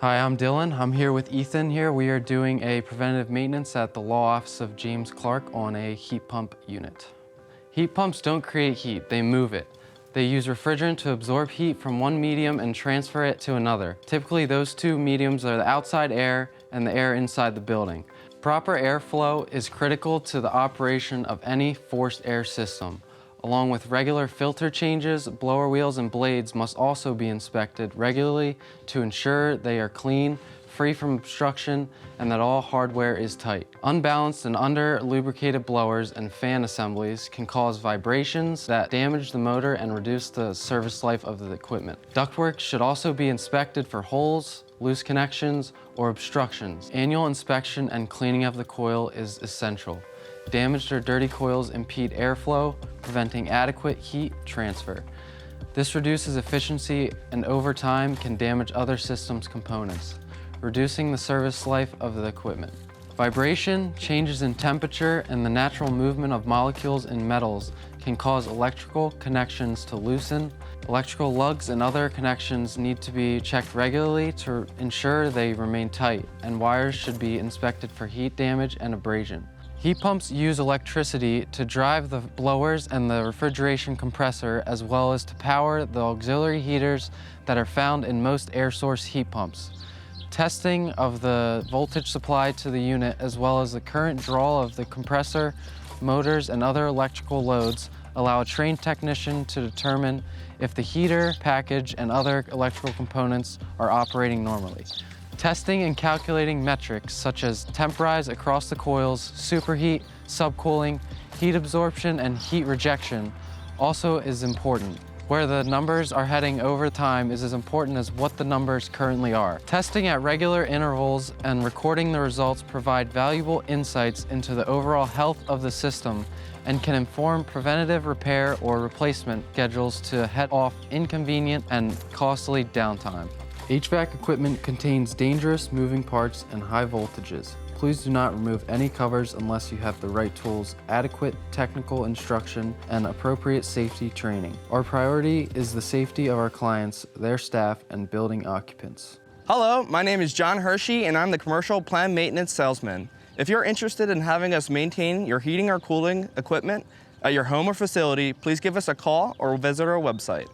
Hi, I'm Dylan. I'm here with Ethan here. We are doing a preventative maintenance at the law office of James Clark on a heat pump unit. Heat pumps don't create heat, they move it. They use refrigerant to absorb heat from one medium and transfer it to another. Typically, those two mediums are the outside air and the air inside the building. Proper airflow is critical to the operation of any forced air system. Along with regular filter changes, blower wheels and blades must also be inspected regularly to ensure they are clean, free from obstruction, and that all hardware is tight. Unbalanced and under-lubricated blowers and fan assemblies can cause vibrations that damage the motor and reduce the service life of the equipment. Ductwork should also be inspected for holes, loose connections, or obstructions. Annual inspection and cleaning of the coil is essential. Damaged or dirty coils impede airflow, preventing adequate heat transfer. This reduces efficiency and over time can damage other systems components, reducing the service life of the equipment. Vibration, changes in temperature, and the natural movement of molecules in metals can cause electrical connections to loosen. Electrical lugs and other connections need to be checked regularly to ensure they remain tight, and wires should be inspected for heat damage and abrasion. Heat pumps use electricity to drive the blowers and the refrigeration compressor, as well as to power the auxiliary heaters that are found in most air source heat pumps. Testing of the voltage supply to the unit, as well as the current draw of the compressor, motors, and other electrical loads, allow a trained technician to determine if the heater, package, and other electrical components are operating normally. Testing and calculating metrics such as temporize across the coils, superheat, subcooling, heat absorption, and heat rejection also is important. Where the numbers are heading over time is as important as what the numbers currently are. Testing at regular intervals and recording the results provide valuable insights into the overall health of the system and can inform preventative repair or replacement schedules to head off inconvenient and costly downtime. HVAC equipment contains dangerous moving parts and high voltages. Please do not remove any covers unless you have the right tools, adequate technical instruction, and appropriate safety training. Our priority is the safety of our clients, their staff, and building occupants. Hello, my name is John Hershey, and I'm the Commercial Plant Maintenance Salesman. If you're interested in having us maintain your heating or cooling equipment at your home or facility, please give us a call or visit our website.